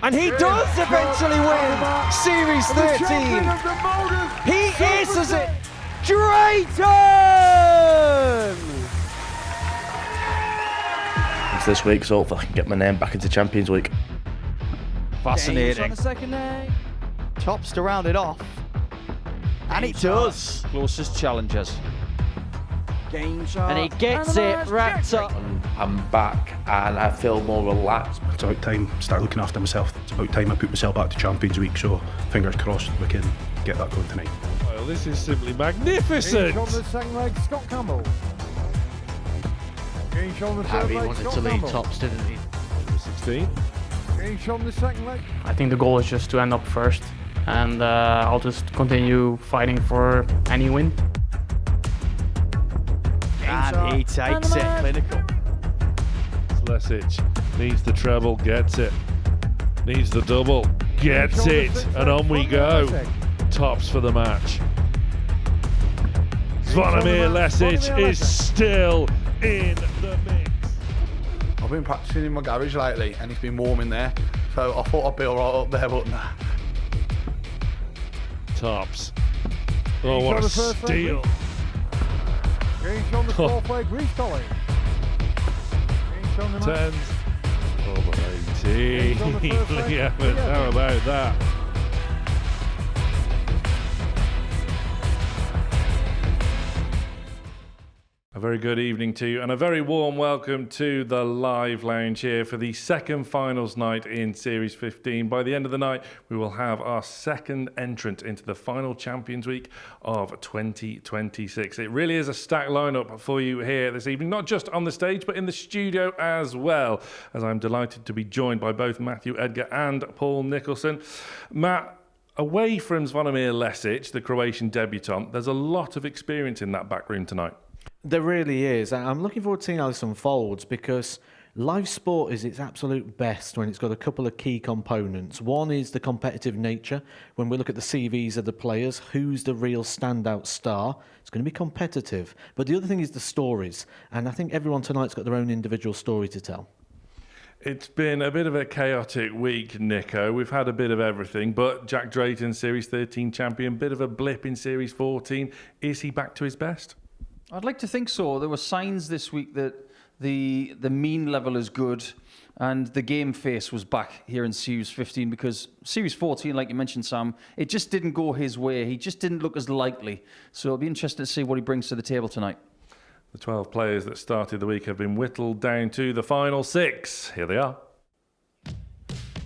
And he does eventually win Series 13. He is it. Drayton! It's this week, so hopefully I can get my name back into Champions Week. Fascinating. Tops to round it off. And it does. Closest challengers. And he gets it wrapped up. I'm back and I feel more relaxed. It's about time I start looking after myself. It's about time I put myself back to Champions Week, so fingers crossed we can get that going tonight. Well, this is simply magnificent. On the second leg, Scott Campbell. Harry wanted to lead tops, didn't he? 16. On the second leg. I think the goal is just to end up first, and I'll just continue fighting for any win. And he takes it, clinical. Lesic needs the treble, gets it. Needs the double, gets it. And on we go. Tops for the match. Zvonimir Lesic is still in the mix. I've been practicing in my garage lately and it's been warm in there, so I thought I'd be alright up there, but nah. Tops. Oh, what a steal. On the fourth leg, Colley. 10. Over 18. Lee Evans, how about that? A very good evening to you and a very warm welcome to the live lounge here for the second finals night in Series 15. By the end of the night, we will have our second entrant into the final Champions Week of 2026. It really is a stacked lineup for you here this evening, not just on the stage, but in the studio as well, as I'm delighted to be joined by both Matthew Edgar and Paul Nicholson. Matt, away from Zvonimir Lesic, the Croatian debutant, there's a lot of experience in that back room tonight. There really is. I'm looking forward to seeing how this unfolds because live sport is its absolute best when it's got a couple of key components. One is the competitive nature. When we look at the CVs of the players, who's the real standout star? It's going to be competitive. But the other thing is the stories. And I think everyone tonight's got their own individual story to tell. It's been a bit of a chaotic week, Nico. We've had a bit of everything, but Jack Drayton, Series 13 champion, bit of a blip in Series 14. Is he back to his best? I'd like to think so. There were signs this week that the mean level is good and the game face was back here in Series 15 because Series 14, like you mentioned, Sam, it just didn't go his way. He just didn't look as likely. So it'll be interesting to see what he brings to the table tonight. The 12 players that started the week have been whittled down to the final 6. Here they are.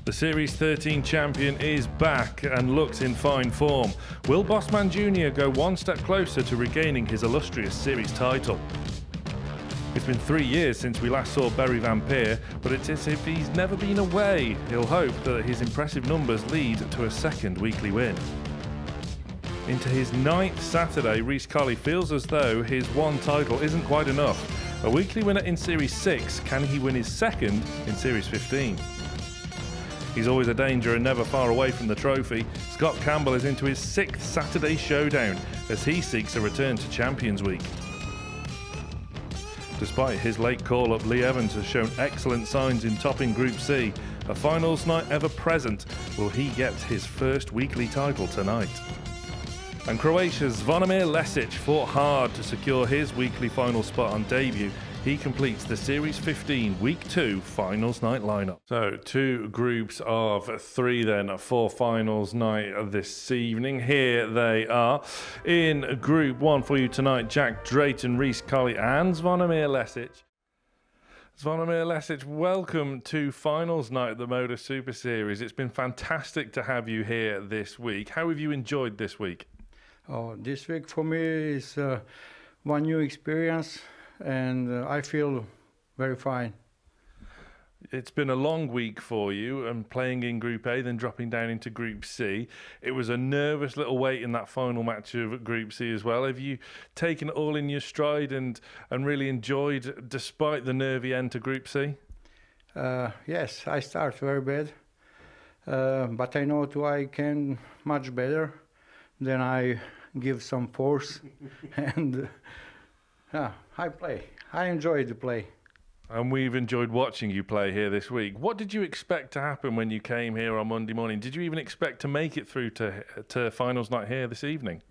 The Series 13 champion is back and looks in fine form. Will Bossman Jr. go one step closer to regaining his illustrious series title? It's been 3 years since we last saw Barry Van Peer, but it's as if he's never been away. He'll hope that his impressive numbers lead to a second weekly win. Into his 9th Saturday, Rhys Colley feels as though his one title isn't quite enough. A weekly winner in Series 6, can he win his second in Series 15? He's always a danger and never far away from the trophy. Scott Campbell is into his 6th Saturday showdown as he seeks a return to Champions Week. Despite his late call-up, Lee Evans has shown excellent signs in topping Group C. A finals night ever present, will he get his first weekly title tonight? And Croatia's Zvonimir Lesic fought hard to secure his weekly final spot on debut. He completes the Series 15 Week 2 Finals Night lineup. So 2 groups of 3 then for Finals Night this evening. Here they are. In Group 1 for you tonight, Jack Drayton, Rhys Colley and Zvonimir Lesic. Zvonimir Lesic, welcome to Finals Night at the MODUS Super Series. It's been fantastic to have you here this week. How have you enjoyed this week? Oh, this week for me is one new experience. And I feel very fine. It's been a long week for you and playing in Group A, then dropping down into Group C. It was a nervous little wait in that final match of Group C as well. Have you taken it all in your stride and really enjoyed despite the nervy end to Group C? Yes, I start very bad. But I know I can much better. Then I give some force and... I play. I enjoy the play. And we've enjoyed watching you play here this week. What did you expect to happen when you came here on Monday morning? Did you even expect to make it through to finals night here this evening?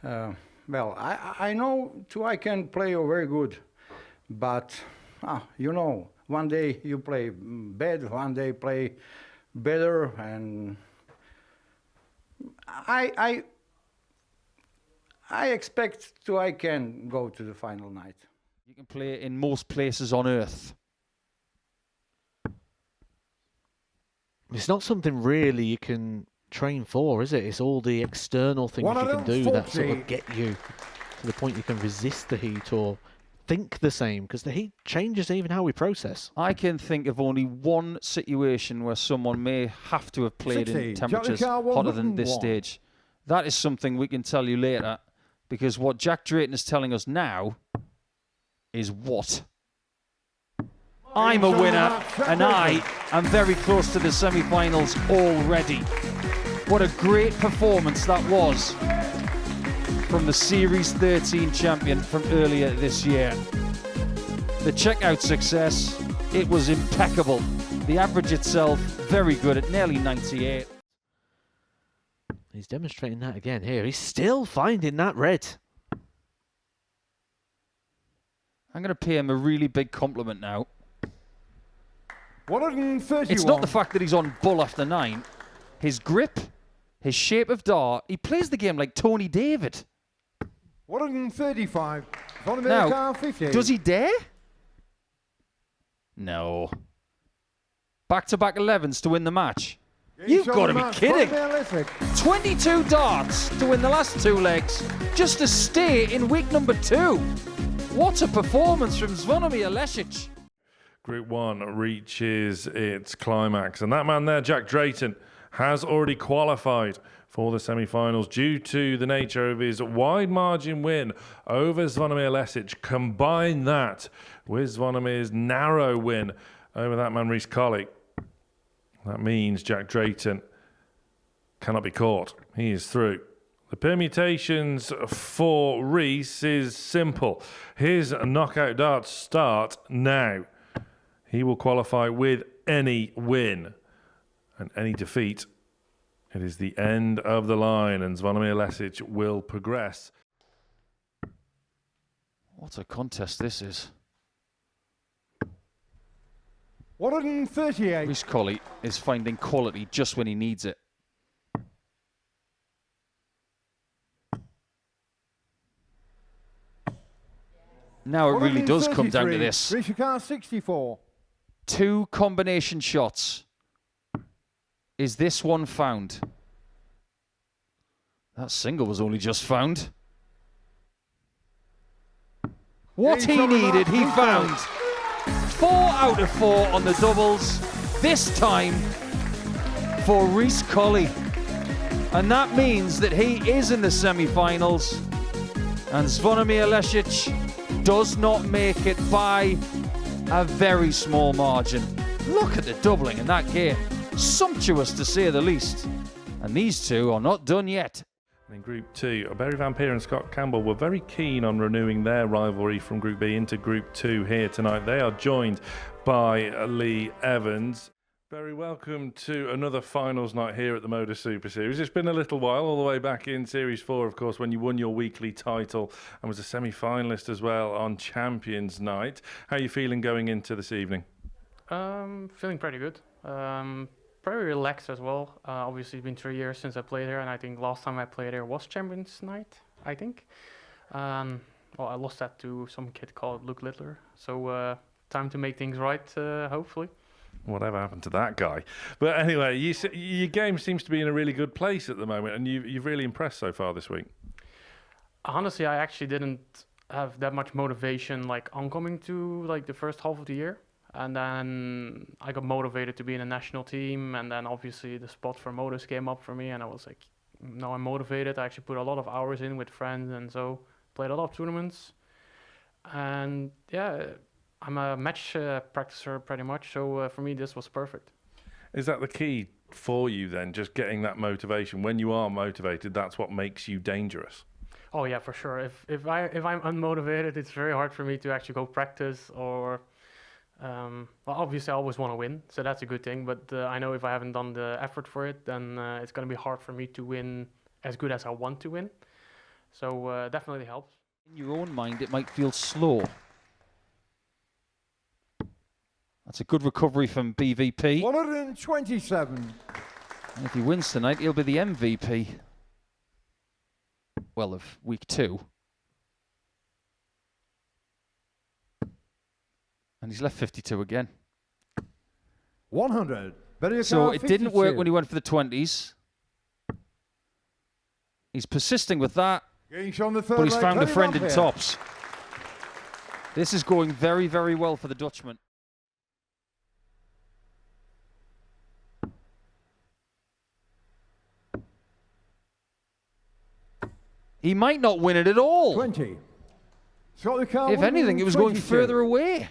Well, I know too I can play very good, but you know, one day you play bad, one day play better, and I expect too I can go to the final night. You can play in most places on Earth. It's not something really you can train for, is it? It's all the external things you can do that sort of get you to the point you can resist the heat or think the same, because the heat changes even how we process. I can think of only one situation where someone may have to have played in temperatures hotter than this stage. That is something we can tell you later, because what Jack Drayton is telling us now is what? I'm a winner, and I am very close to the semi-finals already. What a great performance that was from the Series 13 champion from earlier this year. The checkout success, it was impeccable. The average itself, very good at nearly 98. He's demonstrating that again here. He's still finding that red. I'm going to pay him a really big compliment now. 131. It's not the fact that he's on bull after 9. His grip, his shape of dart, he plays the game like Tony David. 135. Now, 50. does he dare? No. Back-to-back 11s to win the match. You've got to be kidding. 22 darts to win the last 2 legs just to stay in week number 2. What a performance from Zvonimir Lesic. Group 1 reaches its climax, and that man there, Jack Drayton, has already qualified for the semi-finals due to the nature of his wide margin win over Zvonimir Lesic. Combine that with Zvonimir's narrow win over that man, Colley. That means Jack Drayton cannot be caught. He is through. The permutations for Reese is simple. His knockout darts start now. He will qualify with any win and any defeat. It is the end of the line, and Zvonimir Lesic will progress. What a contest this is. 138. Colley is finding quality just when he needs it. Now it really does come down to this. 64. 2 combination shots. Is this one found? That single was only just found. What he needed, he found. 4 out of 4 on the doubles. This time for Colley. And that means that he is in the semi-finals. And Zvonimir Lesic does not make it by a very small margin. Look at the doubling in that game. Sumptuous to say the least. And these two are not done yet. In Group 2, Barry Van Peer and Scott Campbell were very keen on renewing their rivalry from Group B into Group 2 here tonight. They are joined by Lee Evans. Barry, welcome to another finals night here at the MODUS Super Series. It's been a little while, all the way back in Series 4, of course, when you won your weekly title and was a semi-finalist as well on Champions Night. How are you feeling going into this evening? Feeling pretty good. Very relaxed as well. Obviously, it's been 3 years since I played here, and I think last time I played here was Champions Night, I think. Well, I lost that to some kid called Luke Littler. So time to make things right, hopefully. Whatever happened to that guy? But anyway, your game seems to be in a really good place at the moment, and you've really impressed so far this week. Honestly, I actually didn't have that much motivation like oncoming to like the first half of the year. And then I got motivated to be in a national team, and then obviously the spot for MODUS came up for me, and I was like, now I'm motivated. I actually put a lot of hours in with friends, and so played a lot of tournaments. And yeah, I'm a match practicer pretty much, so for me this was perfect. Is that the key for you then, just getting that motivation? When you are motivated, that's what makes you dangerous? Oh yeah, for sure. If I'm unmotivated, it's very hard for me to actually go practice or well, obviously I always want to win, so that's a good thing. But I know if I haven't done the effort for it, then it's going to be hard for me to win as good as I want to win. So definitely helps. In your own mind, it might feel slow. That's a good recovery from BVP. 127. And if he wins tonight, he'll be the MVP. Well, of week 2. And he's left 52 again. 100. So it didn't work when he went for the 20s. He's persisting with that. But he's found a friend in tops. This is going very, very well for the Dutchman. He might not win it at all. 20. If anything, it was going further away.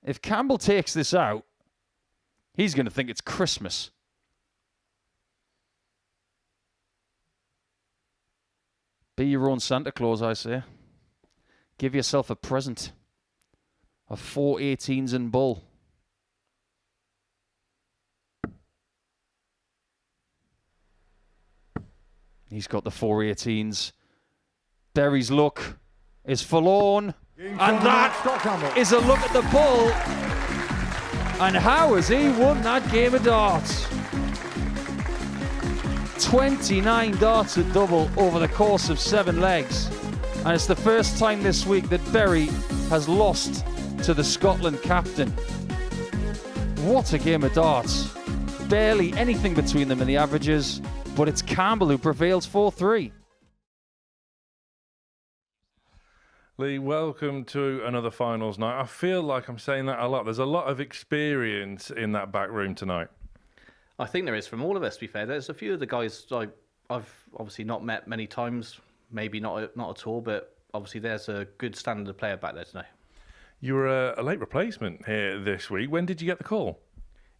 If Campbell takes this out, he's going to think it's Christmas. Be your own Santa Claus, I say. Give yourself a present of 4 18s in bull. He's got the 4 18s. Berry's look is forlorn. And that is a look at the bull. And how has he won that game of darts? 29 darts at double over the course of 7 legs. And it's the first time this week that Berry has lost to the Scotland captain. What a game of darts. Barely anything between them in the averages, but it's Campbell who prevails 4-3. Lee, welcome to another finals night. I feel like I'm saying that a lot. There's a lot of experience in that back room tonight. I think there is from all of us, to be fair. There's a few of the guys I've obviously not met many times, maybe not at all, but obviously there's a good standard of player back there tonight. You were a late replacement here this week. When did you get the call?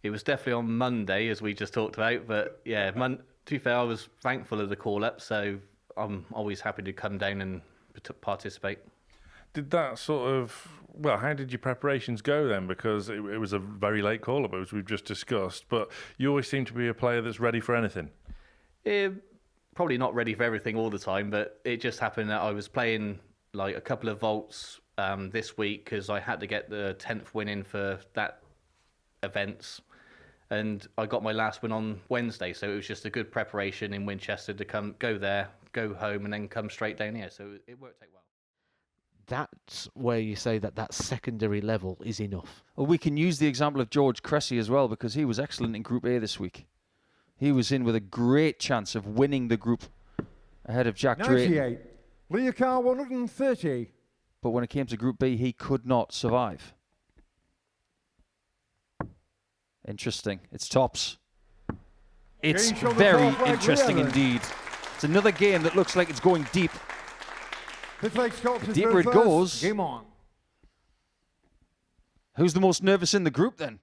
It was definitely on Monday, as we just talked about, but yeah, to be fair, I was thankful of the call-up, so I'm always happy to come down and participate. Did that how did your preparations go then? Because it was a very late call-up, as we've just discussed, but you always seem to be a player that's ready for anything. Probably not ready for everything all the time, but it just happened that I was playing like a couple of vaults this week because I had to get the 10th win in for that events, and I got my last win on Wednesday, so it was just a good preparation in Winchester to go there, go home, and then come straight down here, so it worked out well. That's where you say that secondary level is enough. Well, we can use the example of George Cressy as well, because he was excellent in Group A this week. He was in with a great chance of winning the group ahead of Jack Drayton. 98. Leocard 130. But when it came to Group B, he could not survive. Interesting. It's tops. It's very interesting indeed. It's another game that looks like it's going deep. The deeper it goes, game on. Who's the most nervous in the group then?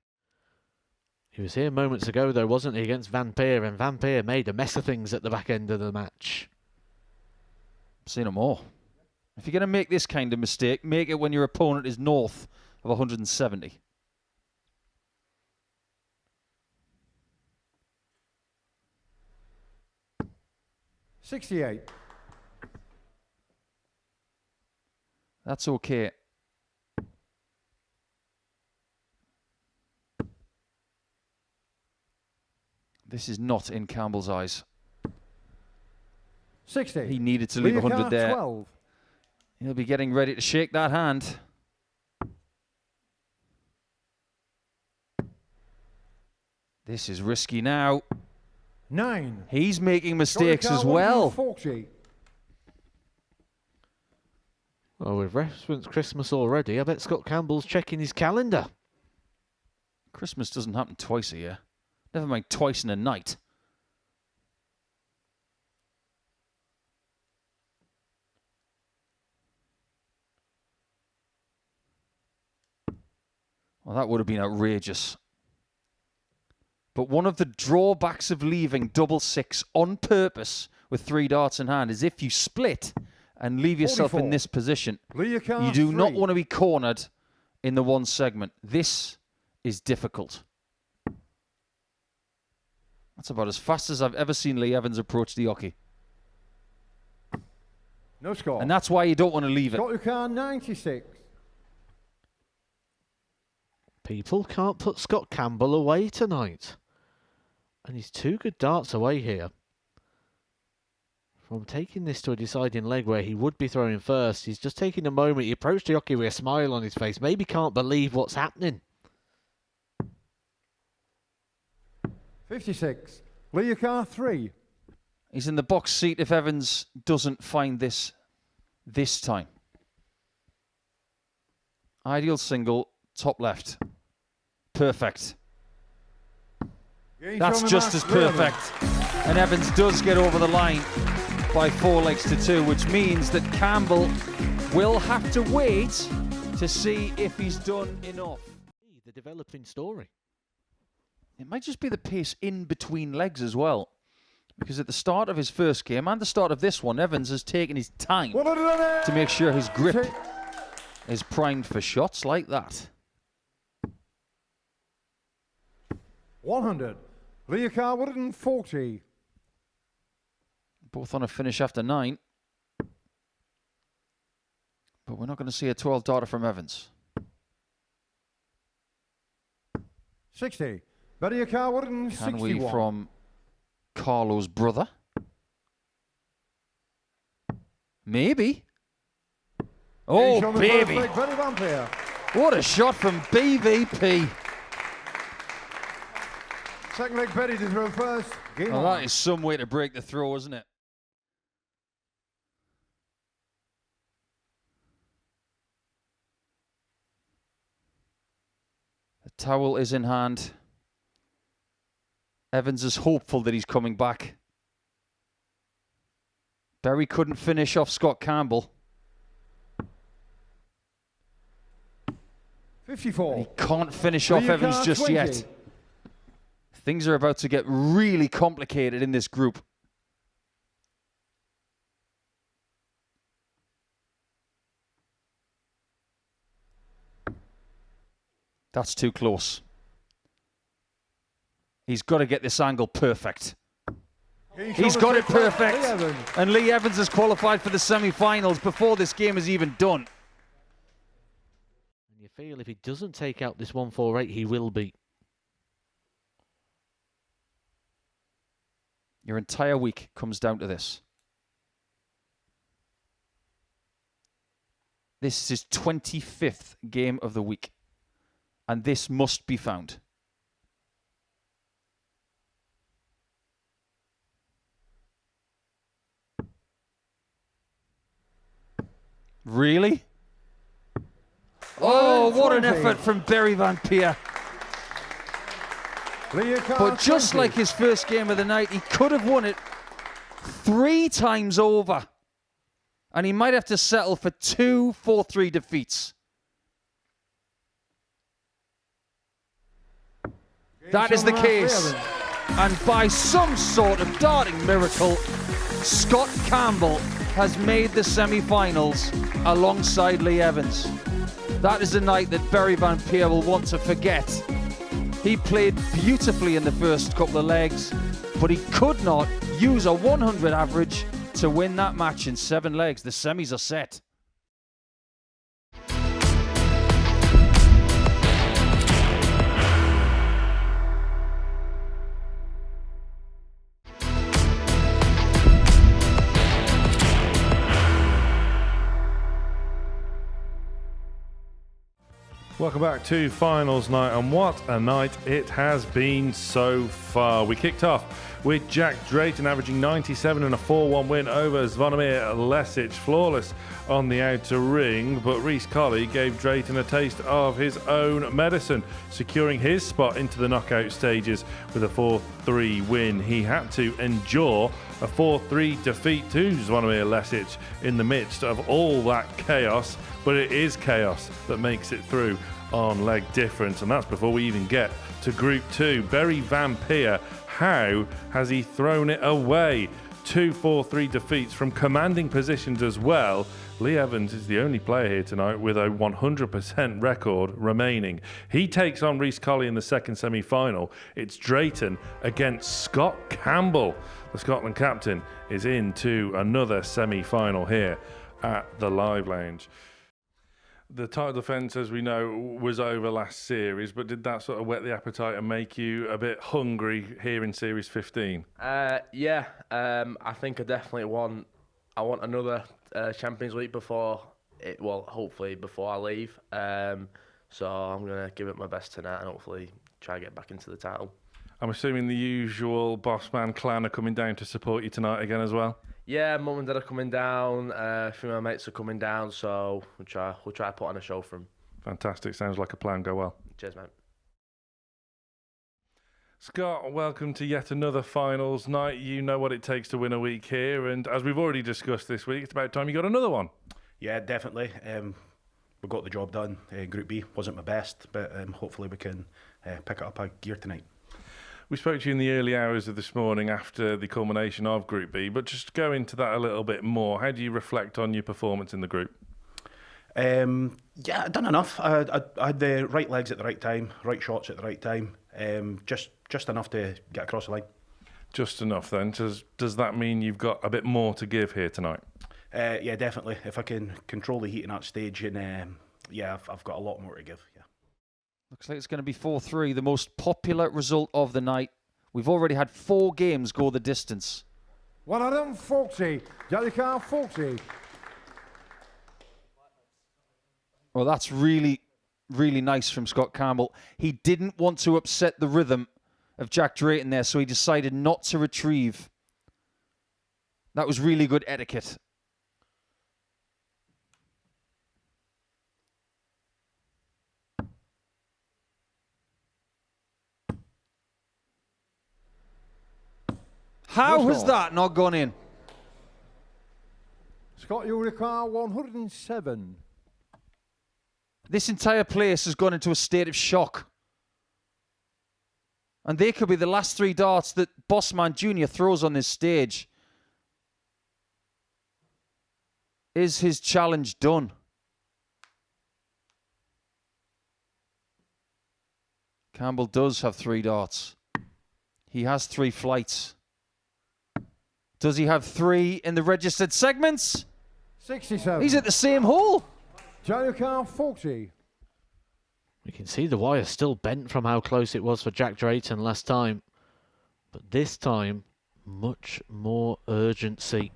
He was here moments ago though, wasn't he, against Van Peer, and Van Peer made a mess of things at the back end of the match. Say no more. If you're going to make this kind of mistake, make it when your opponent is north of 170. $68. That's okay. This is not in Campbell's eyes. 60. He needed to leave 100 there. 12. He'll be getting ready to shake that hand. This is risky now. 9. He's making mistakes as well. 40. Well, with reference Christmas already, I bet Scott Campbell's checking his calendar. Christmas doesn't happen twice a year. Never mind twice in a night. Well, that would have been outrageous. But one of the drawbacks of leaving double 6 on purpose with 3 darts in hand is if you split and leave yourself 44. In this position, you do not want to be cornered in the one segment. This is difficult. That's about as fast as I've ever seen Lee Evans approach the hockey. No score. And that's why you don't want to leave it. Scott Lucan, 96. People can't put Scott Campbell away tonight. And he's 2 good darts away here from taking this to a deciding leg where he would be throwing first. He's just taking a moment. He approached the hockey with a smile on his face. Maybe can't believe what's happening. 56. Liakar, 3. He's in the box seat if Evans doesn't find this time. Ideal single, top left. Perfect. That's just as perfect. And Evans does get over the line by 4 legs to 2, which means that Campbell will have to wait to see if he's done enough. The developing story. It might just be the pace in between legs as well. Because at the start of his first game and the start of this one, Evans has taken his time to make sure his grip is primed for shots like that. 100. Liakar, 140. Both on a finish after 9. But we're not going to see a 12 darter from Evans. 60. Liakar, 161. Can we from Carlo's brother? Maybe. Oh, baby. What a shot from BVP. Second leg, Betty to throw first. Game Well, on. that is some way to break the throw, isn't it? The towel is in hand. Evans is hopeful that he's coming back. Berry couldn't finish off Scott Campbell. 54. He can't finish off Evans just 20. yet. Things are about to get really complicated in this group. That's too close. He's got to get this angle perfect. He's got it perfect. And Lee Evans has qualified for the semi-finals before this game is even done. And you feel if he doesn't take out this 148, he will be. Your entire week comes down to this. This is his 25th game of the week. And this must be found. Really? Oh, what an effort from Barry Van Peer. But just like his first game of the night, he could have won it 3 times over. And he might have to settle for 2 4-3 defeats. That is the case. And by some sort of darting miracle, Scott Campbell has made the semi-finals alongside Lee Evans. That is a night that Barry Van Peer will want to forget. He played beautifully in the first couple of legs, but he could not use a 100 average to win that match in 7 legs. The semis are set. Welcome back to Finals Night, and what a night it has been so far. We kicked off with Jack Drayton averaging 97 and a 4-1 win over Zvonimir Lesic, flawless on the outer ring, but Rhys Colley gave Drayton a taste of his own medicine, securing his spot into the knockout stages with a 4-3 win. He had to endure a 4-3 defeat to Zvonimir Lesic in the midst of all that chaos, but it is chaos that makes it through on leg difference, and that's before we even get to Group 2. Barry Van Peer, how has he thrown it away? 2 4-3 defeats from commanding positions as well. Lee Evans is the only player here tonight with a 100% record remaining. He takes on Rhys Colley in the second semi-final. It's Drayton against Scott Campbell. The Scotland captain is into another semi-final here at the Live Lounge. The title defence, as we know, was over last series, but did that sort of whet the appetite and make you a bit hungry here in Series 15? Yeah, I think I definitely want another Champions League hopefully before I leave. So I'm going to give it my best tonight and hopefully try to get back into the title. I'm assuming the usual Bossman clan are coming down to support you tonight again as well? Yeah, Mum and Dad are coming down, a few of my mates are coming down, so we'll try to put on a show for them. Fantastic, sounds like a plan. Go well. Cheers, mate. Scott, welcome to yet another finals night. You know what it takes to win a week here, and as we've already discussed this week, it's about time you got another one. Yeah, definitely. We got the job done. Group B wasn't my best, but hopefully we can pick it up a gear tonight. We spoke to you in the early hours of this morning after the culmination of Group B, but just go into that a little bit more. How do you reflect on your performance in the group? Yeah, I'd done enough. I had the right legs at the right time, right shots at the right time. Just enough to get across the line. Just enough then. Does that mean you've got a bit more to give here tonight? Yeah, definitely. If I can control the heat in that stage, and yeah, I've got a lot more to give. Yeah. Looks like it's going to be 4-3, the most popular result of the night. We've already had 4 games go the distance. 140, yellow card 40. Well, that's really, really nice from Scott Campbell. He didn't want to upset the rhythm of Jack Drayton there, so he decided not to retrieve. That was really good etiquette. How has that not gone in? Scott, you require 107. This entire place has gone into a state of shock. And they could be the last 3 darts that Bossman Jr. throws on this stage. Is his challenge done? Campbell does have 3 darts. He has 3 flights. Does he have 3 in the registered segments? 67. He's at the same hole. Yellow card 40. We can see the wire still bent from how close it was for Jack Drayton last time. But this time, much more urgency.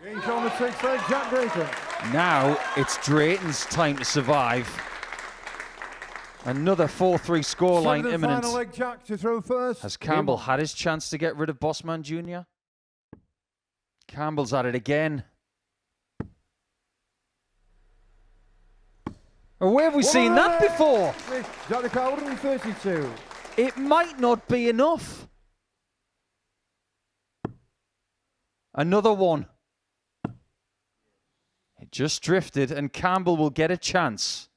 He's on the 6th leg, Jack Drayton. Now it's Drayton's time to survive. Another 4-3 scoreline imminent. Final leg, Jack to throw first. Has Campbell had his chance to get rid of Bossman Jr.? Campbell's at it again. Or where have we seen that before? Yellow card 132. It might not be enough. Another one. It just drifted, and Campbell will get a chance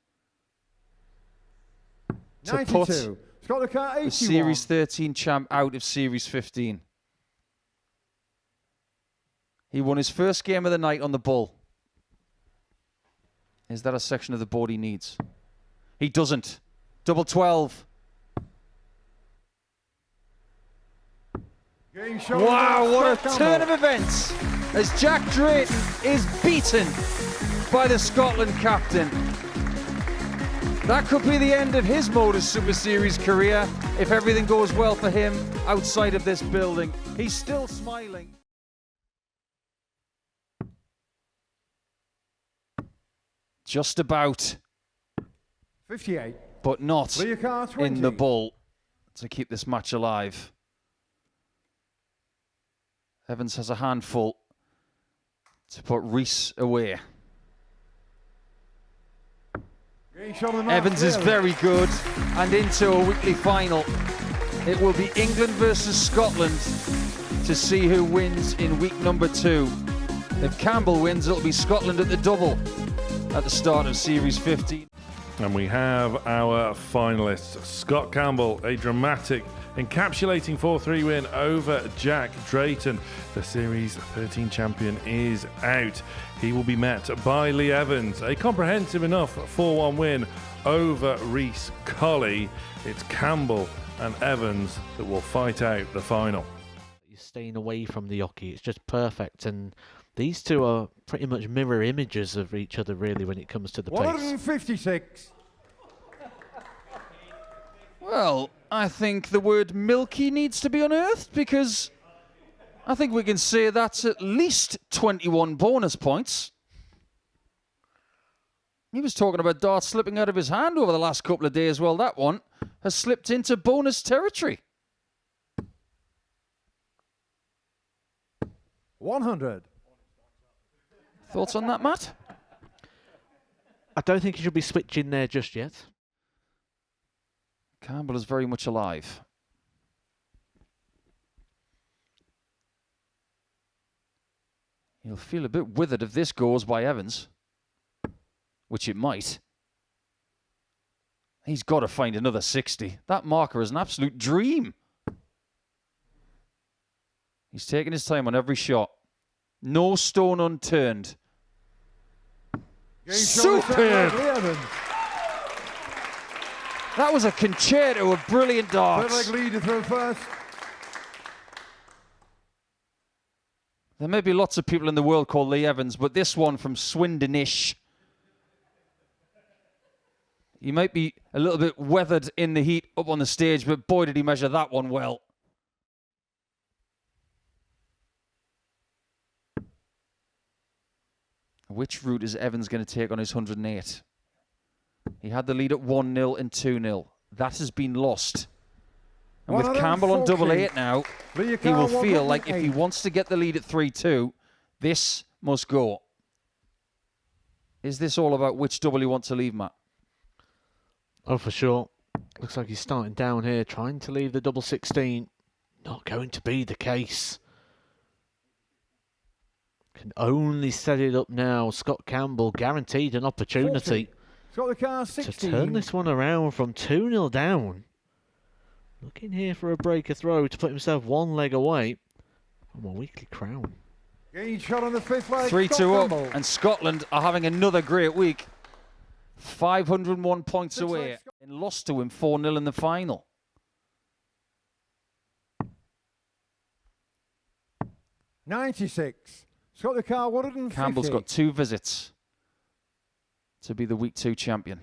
to 92. put Scott the card 81. the Series 13 champ out of Series 15. He won his first game of the night on the bull. Is that a section of the board he needs? He doesn't. Double 12. Wow, what a turn of events as Jack Drayton is beaten by the Scotland captain. That could be the end of his MODUS Super Series career if everything goes well for him outside of this building. He's still smiling. Just about. 58. But not in the bull to keep this match alive. Evans has a handful to put Rhys away. Evans is very good and into a weekly final. It will be England versus Scotland to see who wins in week number 2. If Campbell wins, it'll be Scotland at the double at the start of Series 15. And we have our finalists. Scott Campbell, a dramatic, encapsulating 4-3 win over Jack Drayton. The Series 13 champion is out. He will be met by Lee Evans, a comprehensive enough 4-1 win over Reese Colley. It's Campbell and Evans that will fight out the final. You're staying away from the hockey. It's just perfect. And these two are pretty much mirror images of each other, really, when it comes to the pace. 156. Well, I think the word milky needs to be unearthed, because I think we can say that's at least 21 bonus points. He was talking about darts slipping out of his hand over the last couple of days. Well, that one has slipped into bonus territory. 100. Thoughts on that, Matt? I don't think he should be switching there just yet. Campbell is very much alive. He'll feel a bit withered if this goes by Evans, which it might. He's got to find another 60. That marker is an absolute dream. He's taking his time on every shot. No stone unturned. Superb! That was a concerto of brilliant darts. Third leg leader through first. There may be lots of people in the world called Lee Evans, but this one from Swindon-ish. He might be a little bit weathered in the heat up on the stage, but boy, did he measure that one well. Which route is Evans going to take on his 108? He had the lead at 1-0 and 2-0. That has been lost. And with Campbell on 8-8 now, he will feel like if he wants to get the lead at 3-2, this must go. Is this all about which double he wants to leave, Matt? Oh, for sure. Looks like he's starting down here, trying to leave the double 16. Not going to be the case. Can only set it up now. Scott Campbell guaranteed an opportunity Got the car 16. to turn this one around from 2-0 down. Looking here for a breaker throw to put himself one leg away from a weekly crown. Gain shot on the fifth leg. 3-2 up, and Scotland are having another great week. 501 points away and lost to him 4-0 in the final. $96. Got the car 150. Campbell's got 2 visits to be the week 2 champion.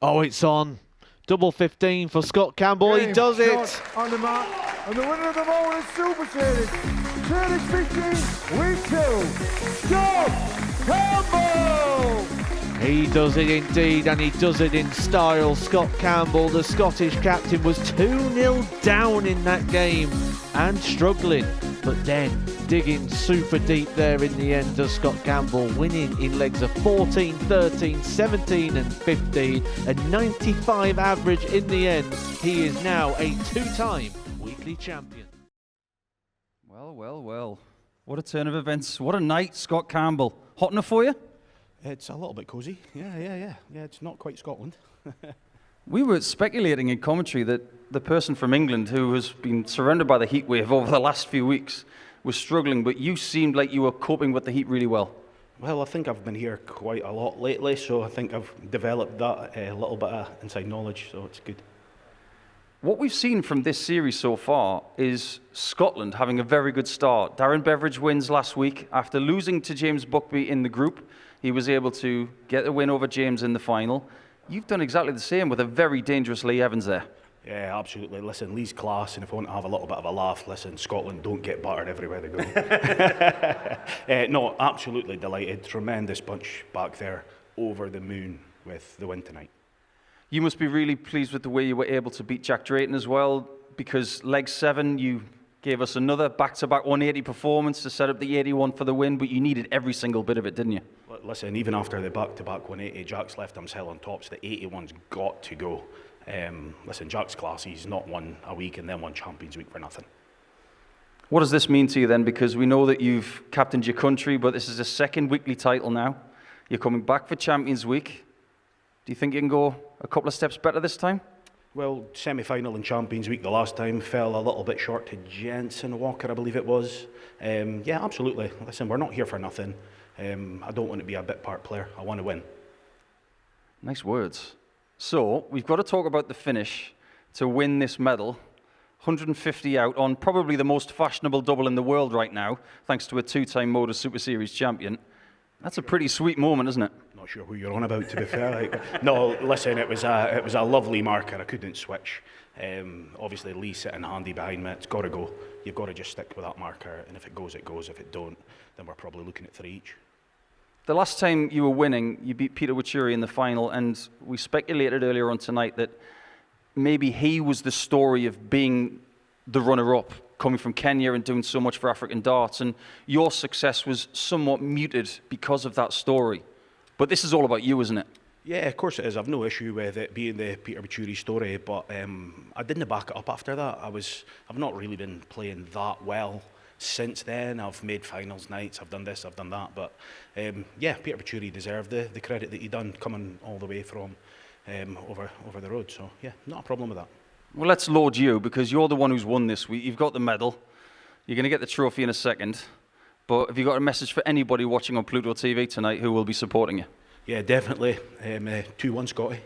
Oh, it's on. Double 15 for Scott Campbell. He does it. On the mark. And the winner of the MODUS Super Series. Series 15, week 2. Scott Campbell! He does it indeed, and he does it in style. Scott Campbell, the Scottish captain, was 2-0 down in that game and struggling, but then digging super deep there in the end as Scott Campbell, winning in legs of 14, 13, 17 and 15, a 95 average in the end. He is now a 2-time weekly champion. Well, well, well. What a turn of events. What a night, Scott Campbell. Hot enough for you? It's a little bit cosy. Yeah, it's not quite Scotland. We were speculating in commentary that the person from England who has been surrounded by the heat wave over the last few weeks was struggling, but you seemed like you were coping with the heat really well. Well, I think I've been here quite a lot lately, so I think I've developed that little bit of inside knowledge, so it's good. What we've seen from this series so far is Scotland having a very good start. Darren Beveridge wins last week. After losing to James Buckby in the group, he was able to get a win over James in the final. You've done exactly the same with a very dangerous Lee Evans there. Yeah, absolutely. Listen, Lee's class, and if I want to have a little bit of a laugh, listen, Scotland don't get battered everywhere they go. No, absolutely delighted. Tremendous bunch back there, over the moon with the win tonight. You must be really pleased with the way you were able to beat Jack Drayton as well, because leg 7, you gave us another back-to-back 180 performance to set up the 81 for the win, but you needed every single bit of it, didn't you? Listen, even after the back-to-back 180, Jack's left himself on top, so the 81's got to go. Listen, Jack's class, he's not won a week and then won Champions Week for nothing. What does this mean to you then? Because we know that you've captained your country, but this is a second weekly title now. You're coming back for Champions Week. Do you think you can go a couple of steps better this time? Well, semi-final in Champions Week the last time fell a little bit short to Jensen Walker, I believe it was. Yeah, absolutely. Listen, we're not here for nothing. I don't want to be a bit part player. I want to win. Nice words. So, we've got to talk about the finish to win this medal. 150 out on probably the most fashionable double in the world right now, thanks to a two-time MODUS Super Series champion. That's a pretty sweet moment, isn't it? Not sure who you're on about, to be fair. No, listen, it was a lovely marker. I couldn't switch. Obviously, Lee sitting handy behind me. It's got to go. You've got to just stick with that marker, and if it goes, it goes. If it don't, then we're probably looking at 3 each. The last time you were winning, you beat Peter Wachuri in the final, and we speculated earlier on tonight that maybe he was the story of being the runner-up, coming from Kenya and doing so much for African darts, and your success was somewhat muted because of that story. But this is all about you, isn't it? Yeah, of course it is. I've no issue with it being the Peter Wachuri story, but I didn't back it up after that. I've not really been playing that well since then. I've made finals nights, I've done this, I've done that, but yeah, Peter Wachuri deserved the credit that he done coming all the way from over the road. So yeah, not a problem with that. Well, let's laud you, because you're the one who's won this week. You've got the medal. You're going to get the trophy in a second. But have you got a message for anybody watching on Pluto TV tonight who will be supporting you? Yeah, definitely. 2-1 Scotty.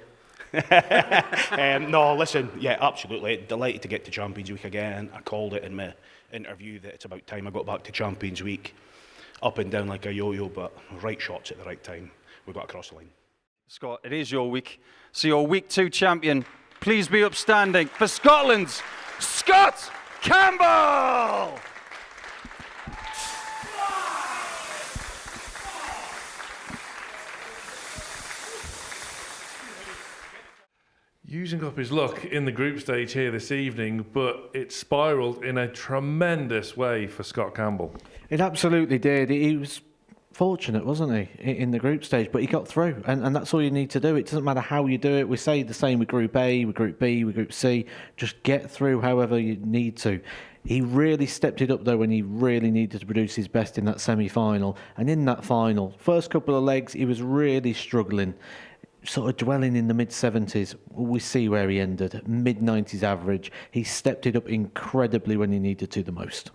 No, listen, yeah, absolutely. Delighted to get to Champions Week again. I called it in my interview that it's about time I got back to Champions Week. Up and down like a yo-yo, but right shots at the right time. We got across the line. Scott, it is your week. So your Week 2 champion, please be upstanding for Scotland's Scott Campbell! Using up his luck in the group stage here this evening, but it spiralled in a tremendous way for Scott Campbell. It absolutely did. He was fortunate, wasn't he, in the group stage, but he got through, and that's all you need to do. It doesn't matter how you do it. We say the same with Group A, with Group B, with Group C. Just get through however you need to. He really stepped it up, though, when he really needed to produce his best in that semi-final. And in that final, first couple of legs, he was really struggling, sort of dwelling in the mid-70s. We see where he ended, mid-90s average. He stepped it up incredibly when he needed to the most.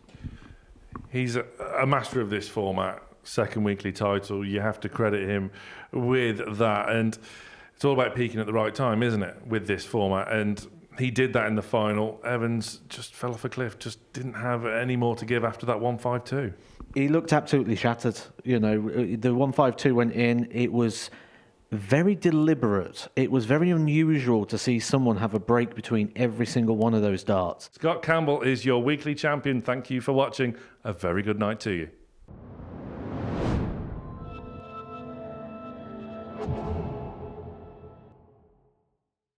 He's a master of this format. Second weekly title, you have to credit him with that, and it's all about peaking at the right time, isn't it, with this format? And he did that in the final. Evans just fell off a cliff, just didn't have any more to give after that 1-5-2. He looked absolutely shattered. You know, the 1-5-2 went in. It was very deliberate. It was very unusual to see someone have a break between every single one of those darts. Scott Campbell is your weekly champion. Thank you for watching. A very good night to you.